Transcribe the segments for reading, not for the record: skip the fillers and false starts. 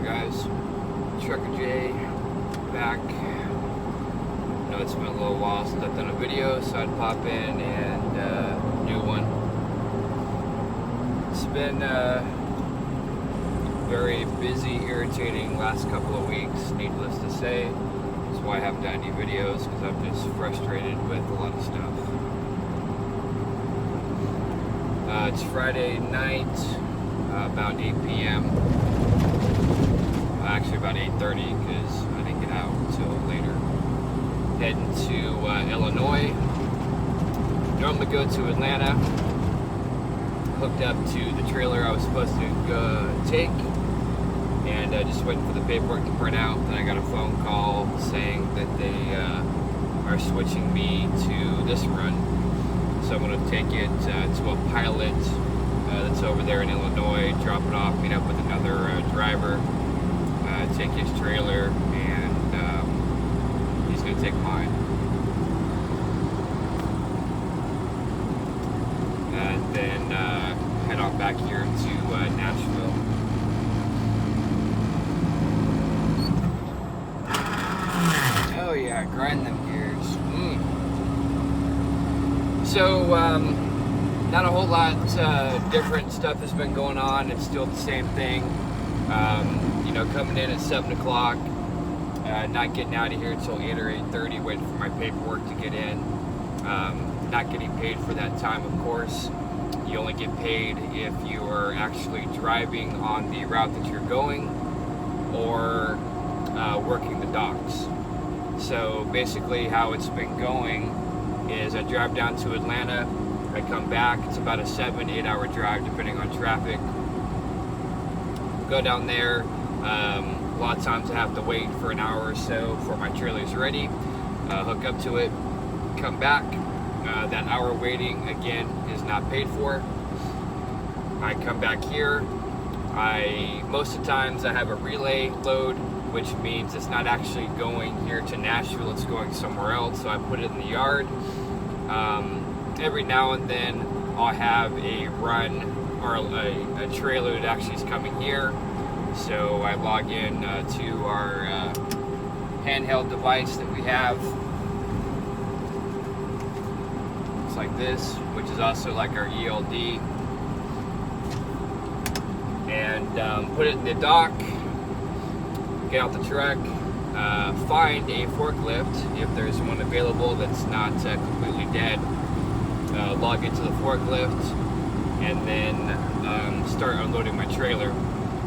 on, guys? Trucker J back. I know it's been a little while since I've done a video, so I'd pop in and do one. It's been very busy, irritating last couple of weeks, needless to say. That's why I haven't done any videos, because I'm just frustrated with a lot of stuff. It's Friday night, about 8 p.m. Actually about 8:30, because I didn't get out until later. Heading to Illinois. Normally go to Atlanta. Hooked up to the trailer I was supposed to take, and just waiting for the paperwork to print out. Then I got a phone call saying that they are switching me to this run. So I'm going to take it to a pilot that's over there in Illinois, drop it off, meet up with another driver, take his trailer, and he's going to take mine. And then head on back here to Nashville. Oh yeah, grind them gears. So, not a whole lot different stuff has been going on. It's still the same thing. You know, coming in at 7 o'clock, not getting out of here until 8 or 8:30, waiting for my paperwork to get in. Not getting paid for that time, of course. You only get paid if you are actually driving on the route that you're going or working the docks. So basically how it's been going is I drive down to Atlanta, I come back, it's about a 7-8 hour drive depending on traffic. Go down there, a lot of times I have to wait for an hour or so before my trailer's ready, hook up to it, come back. That hour waiting again is not paid for. I come back here, most of the times I have a relay load, which means it's not actually going here to Nashville, it's going somewhere else, so I put it in the yard. Every now and then I'll have a run or a trailer that actually is coming here, so I log in to our handheld device that we have. It's like this, which is also like our ELD, and put it in the dock, get out the truck, find a forklift if there's one available that's not completely dead, log into the forklift, and then start unloading my trailer.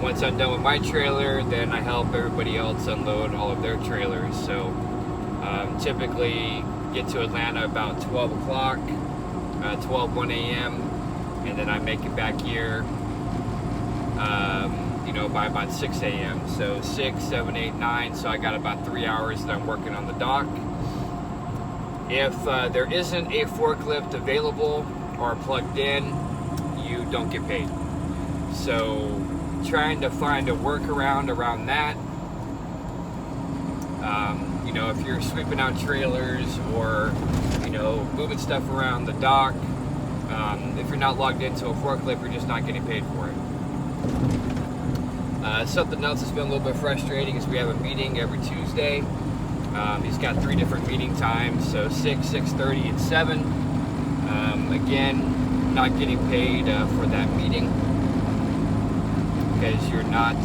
Once I'm done with my trailer, then I help everybody else unload all of their trailers. So typically get to Atlanta about 12 o'clock, 1 a.m., and then I make it back here you know, by about 6 a.m. So 6, 7, 8, 9. So I got about 3 hours that I'm working on the dock. If there isn't a forklift available or plugged in, you don't get paid. So trying to find a workaround around that. You know, if you're sweeping out trailers or, you know, moving stuff around the dock, if you're not logged into a forklift, you're just not getting paid for it. Something else that's been a little bit frustrating is we have a meeting every Tuesday. He's got 3 different meeting times, so 6, 6:30, and 7. Again, not getting paid for that meeting because you're not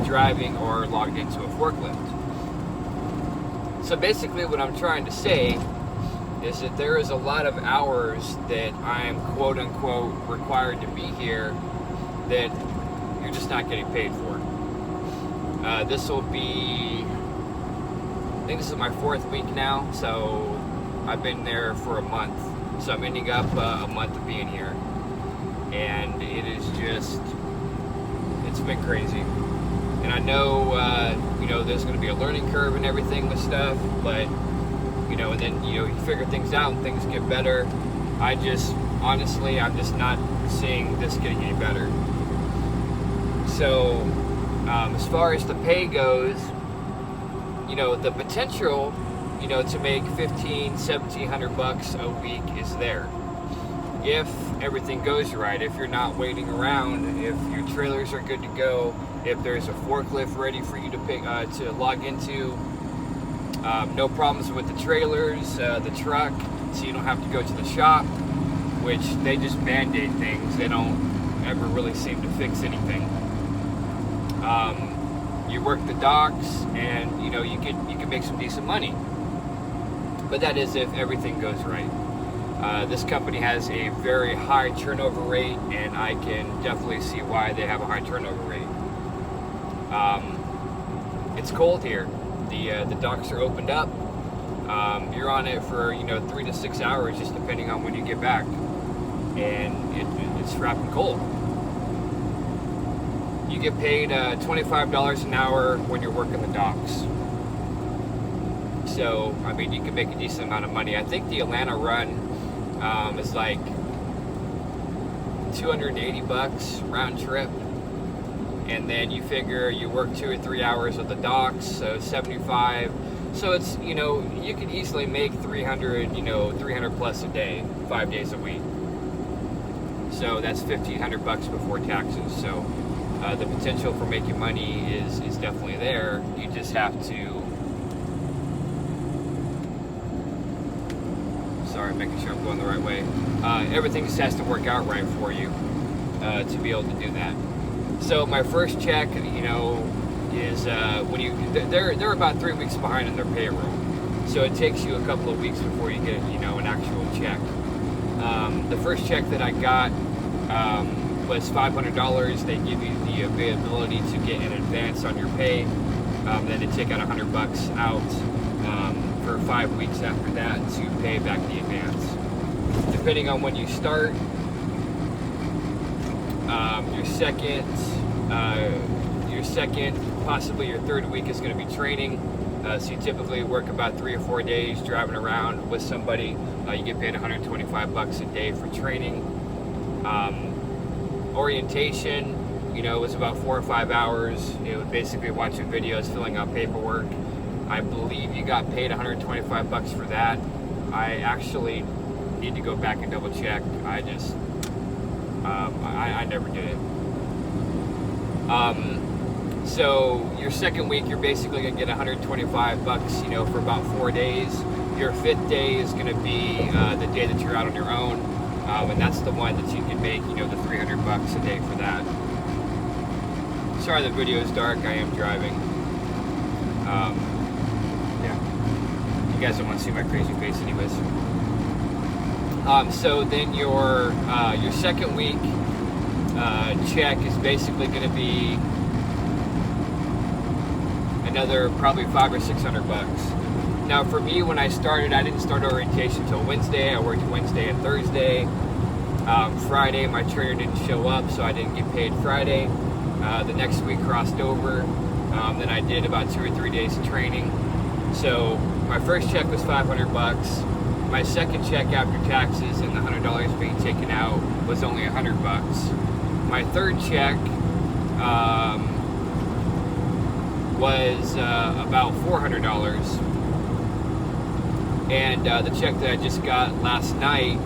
driving or logged into a forklift. So basically what I'm trying to say is that there is a lot of hours that I am quote-unquote required to be here that you're just not getting paid for. This will be, I think this is my 4th week now, so I've been there for a month. So I'm ending up a month of being here. And it is just, it's been crazy. And I know, you know, there's going to be a learning curve and everything with stuff, but, you know, and then, you know, you figure things out and things get better. I just, honestly, I'm just not seeing this getting any better. So, as far as the pay goes, you know, the potential, you know, to make $1,500, $1,700 a week is there. if everything goes right, if you're not waiting around, if your trailers are good to go, if there's a forklift ready for you to to log into, no problems with the trailers, the truck, so you don't have to go to the shop, which they just band-aid things. They don't ever really seem to fix anything. You work the docks, and you know you can make some decent money. But that is if everything goes right. This company has a very high turnover rate, and I can definitely see why they have a high turnover rate. It's cold here. The docks are opened up. You're on it for 3 to 6 hours, just depending on when you get back, and it's wrapping cold. You get paid $25 an hour when you're working the docks. So, I mean, you can make a decent amount of money. I think the Atlanta run is like $280 round trip. And then you figure you work 2 or 3 hours at the docks, so 75. So it's, you can easily make 300 plus a day, 5 days a week. So that's $1,500 before taxes. So the potential for making money is definitely there. You just have to, making sure I'm going the right way. Everything just has to work out right for you to be able to do that. So my first check, is when they're about 3 weeks behind in their payroll. So it takes you a couple of weeks before you get, an actual check. The first check that I got was $500. They give you the availability to get an advance on your pay. Then they take out $100 out for 5 weeks after that to pay back the advance. Depending on when you start, your second, possibly your third week is going to be training. So you typically work about 3 or 4 days driving around with somebody. You get paid $125 a day for training. Orientation, was about 4 or 5 hours. It was basically watching videos, filling out paperwork. I believe you got paid $125 for that. I actually need to go back and double check. I just, I never did it. So your second week, you're basically gonna get $125, for about 4 days. Your 5th day is gonna be the day that you're out on your own, and that's the one that you can make, the $300 a day for that. Sorry, the video is dark. I am driving. Yeah, you guys don't want to see my crazy face, anyways. So then your second week check is basically going to be another probably $500 or $600. Now for me, when I started, I didn't start orientation until Wednesday. I worked Wednesday and Thursday. Friday, my trainer didn't show up, so I didn't get paid Friday. The next week crossed over. Then I did about 2 or 3 days of training. So my first check was $500. My second check after taxes and the $100 being taken out was only $100. My third check was about $400. And the check that I just got last night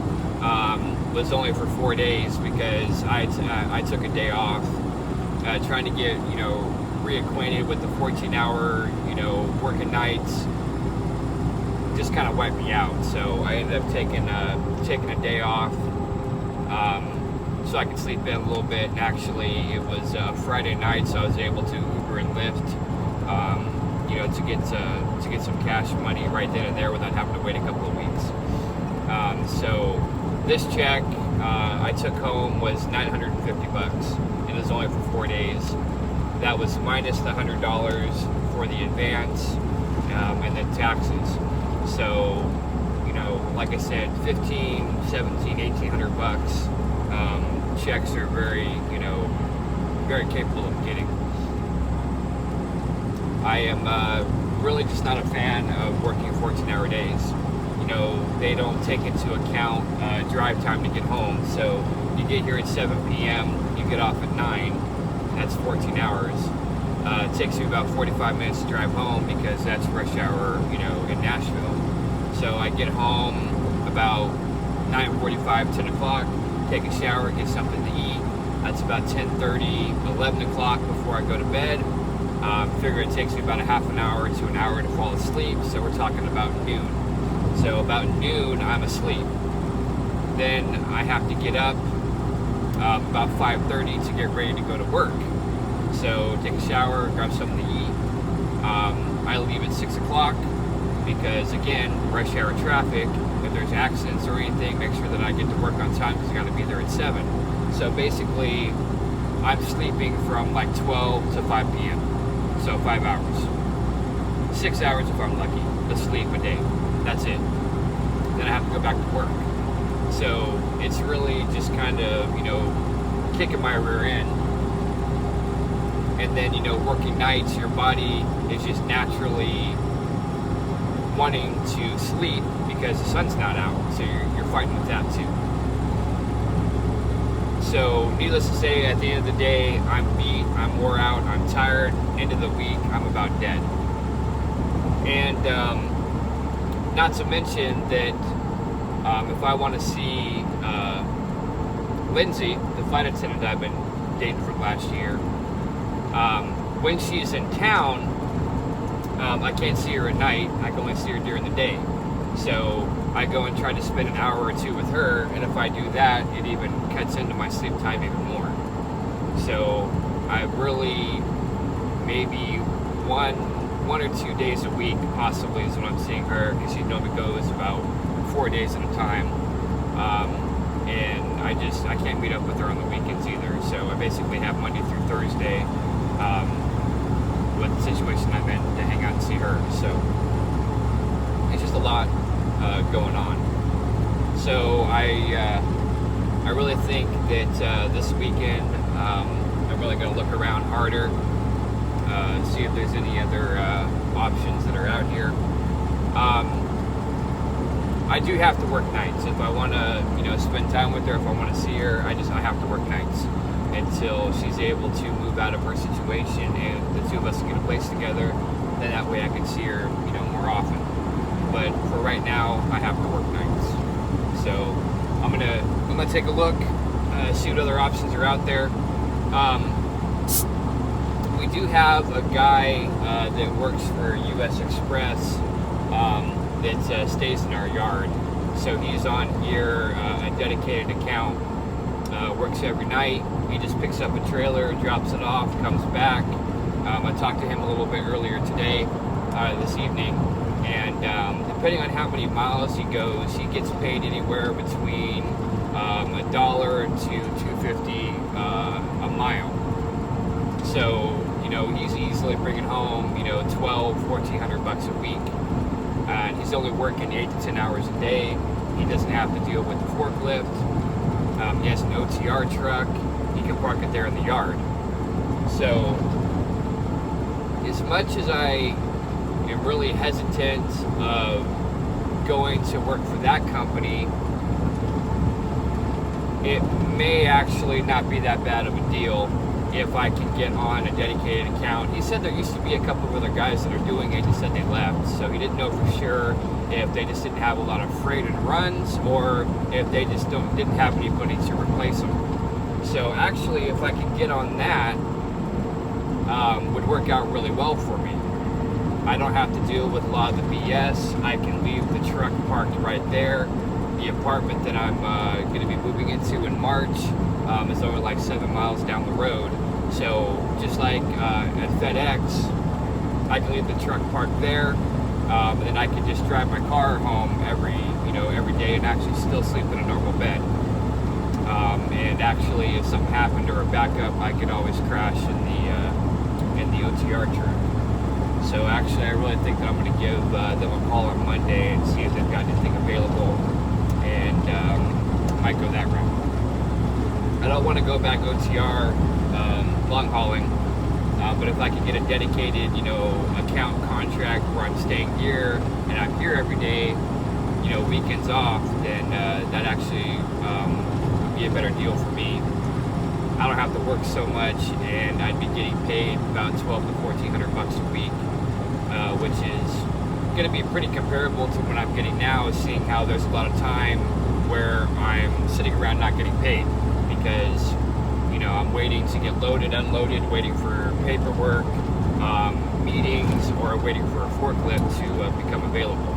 was only for 4 days because I took a day off trying to get, reacquainted with the 14-hour, working nights. Just kind of wiped me out. So I ended up taking a day off so I could sleep in a little bit. And actually, it was Friday night, so I was able to Uber and Lyft, to get some cash money right then and there without having to wait a couple of weeks. So this check I took home was $950, and it was only for 4 days. That was minus the $100 for the advance and then taxes. So, like I said, $1,500, $1,700, $1,800 checks are very, very capable of getting. I am really just not a fan of working 14-hour days. They don't take into account drive time to get home. So you get here at 7 p.m., you get off at 9. That's 14 hours. It takes you about 45 minutes to drive home because that's rush hour, in Nashville. So I get home about 9:45, 10 o'clock, take a shower, get something to eat. That's about 10:30, 11 o'clock before I go to bed. Figure it takes me about a half an hour to an hour to fall asleep, so we're talking about noon. So about noon, I'm asleep. Then I have to get up about 5:30 to get ready to go to work. So take a shower, grab something to eat. I leave at 6 o'clock because, again, rush hour traffic. If there's accidents or anything, make sure that I get to work on time because I got to be there at 7. So basically, I'm sleeping from like 12 to 5 p.m. So 5 hours. 6 hours if I'm lucky to sleep a day. That's it. Then I have to go back to work. So it's really just kind of, kicking my rear end. And then, working nights, your body is just naturally wanting to sleep because the sun's not out. So you're fighting with that too. So needless to say, at the end of the day, I'm beat, I'm wore out, I'm tired. End of the week, I'm about dead. And not to mention that if I want to see Lindsay, the flight attendant I've been dating for last year, when she's in town, I can't see her at night. I can only see her during the day. So I go and try to spend an hour or two with her, and if I do that, it even cuts into my sleep time even more. So I really, maybe one or 2 days a week possibly is when I'm seeing her, because she normally goes about 4 days at a time. And I can't meet up with her on the weekends either. So I basically have Monday through Thursday with the situation I'm in to hang out and see her. So it's just a lot going on. So I really think that this weekend I'm really going to look around harder, see if there's any other options that are out here. I do have to work nights if I want to, spend time with her. If I want to see her, I have to work nights until she's able to move out of her situation and the two of us can get a place together. Then that way I can see her, more often. But for right now, I have to work nights. So I'm gonna take a look, see what other options are out there. We do have a guy that works for U.S. Express that stays in our yard. So he's on here, a dedicated account, works every night. He just picks up a trailer, drops it off, comes back. I talked to him a little bit earlier today, this evening, and depending on how many miles he goes, he gets paid anywhere between $1 to $2.50 a mile. So, he's easily bringing home, $1,200-$1,400 a week. And he's only working 8 to 10 hours a day. He doesn't have to deal with the forklift. He has an OTR truck. He can park it there in the yard. So, as much as I am really hesitant of going to work for that company, it may actually not be that bad of a deal if I can get on a dedicated account. He said there used to be a couple of other guys that are doing it. He said they left, so he didn't know for sure if they just didn't have a lot of freight and runs, or if they just didn't have anybody to replace them. So actually, if I could get on that, would work out really well for me. I don't have to deal with a lot of the BS. I can leave the truck parked right there. The apartment that I'm going to be moving into in March is only like 7 miles down the road. So just like at FedEx, I can leave the truck parked there, and then I can just drive my car home every day and actually still sleep in a normal bed. And actually, if something happened or a backup, I could always crash in the OTR truck. So actually, I really think that I'm going to give them a call on Monday and see if they've got anything available, and might go that route. I don't want to go back OTR long hauling, but if I could get a dedicated, account contract where I'm staying here and I'm here every day, weekends off, then that actually would be a better deal for me. I don't have to work so much, and I'd be getting paid about $1,200 to $1,400 a week, which is going to be pretty comparable to what I'm getting now, seeing how there's a lot of time where I'm sitting around not getting paid because, you know, I'm waiting to get loaded, unloaded, waiting for paperwork, meetings, or waiting for a forklift to become available.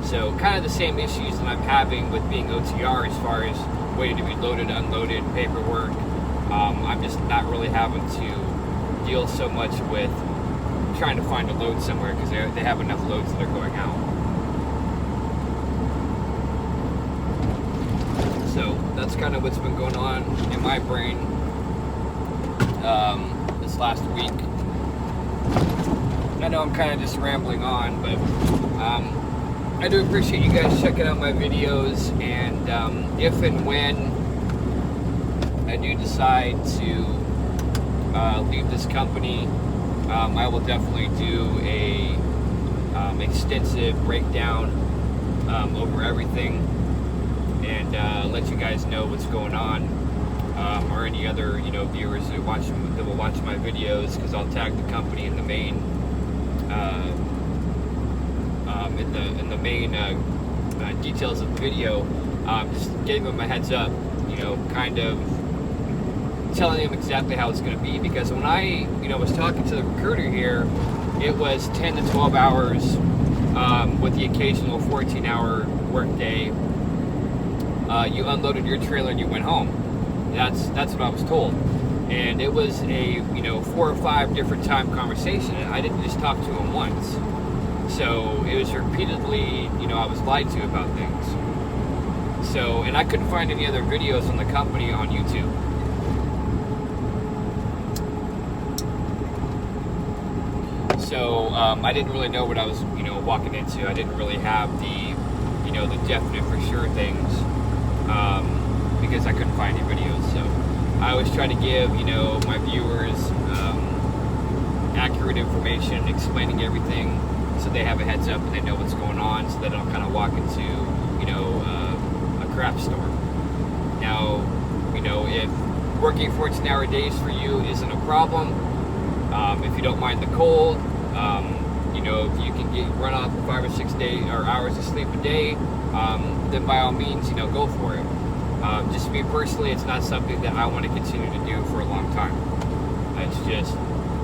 So kind of the same issues that I'm having with being OTR as far as waiting to be loaded, unloaded, paperwork. I'm just not really having to deal so much with trying to find a load somewhere because they have enough loads that are going out. So that's kind of what's been going on in my brain this last week. I know I'm kind of just rambling on, but I do appreciate you guys checking out my videos, and if and when I do decide to leave this company, I will definitely do a extensive breakdown over everything and let you guys know what's going on, or any other, you know, viewers that will watch my videos, because I'll tag the company in the main details of the video, just giving them a heads up, you know, kind of telling them exactly how it's going to be, because when I, you know, was talking to the recruiter here, it was 10 to 12 hours with the occasional 14-hour work day. You unloaded your trailer and you went home. That's what I was told, and it was a, you know, 4 or 5 different time conversation, and I didn't just talk to him once. So it was repeatedly, you know, I was lied to about things. So, and I couldn't find any other videos on the company on YouTube. So I didn't really know what I was, you know, walking into. I didn't really have the, you know, the definite for sure things, because I couldn't find any videos. So I always try to give, you know, my viewers accurate information, explaining everything, so they have a heads up and they know what's going on, so they don't kind of walk into, you know, a crap storm. Now, you know, if working 14-hour days for you isn't a problem, if you don't mind the cold, you know, if you can run off 5 or 6 hours of sleep a day, then by all means, you know, go for it. Just me personally, it's not something that I want to continue to do for a long time. It's just,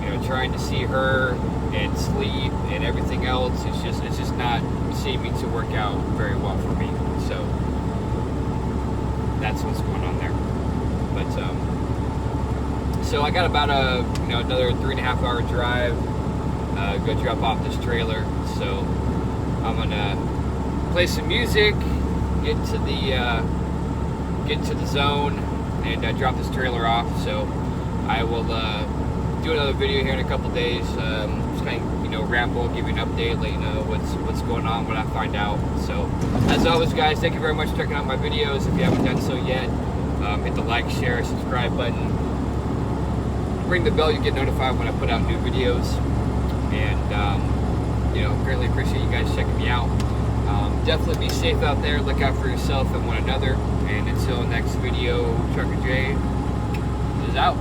you know, trying to see her and sleep and everything else. It's just not seeming to work out very well for me. So that's what's going on there. But so I got about another 3.5 hour drive. Go drop off this trailer. So I'm gonna play some music, get to the zone, and drop this trailer off. So I will do another video here in a couple days. Just kind of, you know, ramble, give you an update, let you know what's going on, what I find out. So as always, guys, thank you very much for checking out my videos. If you haven't done so yet, hit the like, share, subscribe button. Ring the bell, you get notified when I put out new videos. And you know, greatly appreciate you guys checking me out. Definitely be safe out there. Look out for yourself and one another. And until next video, Trucker J is out.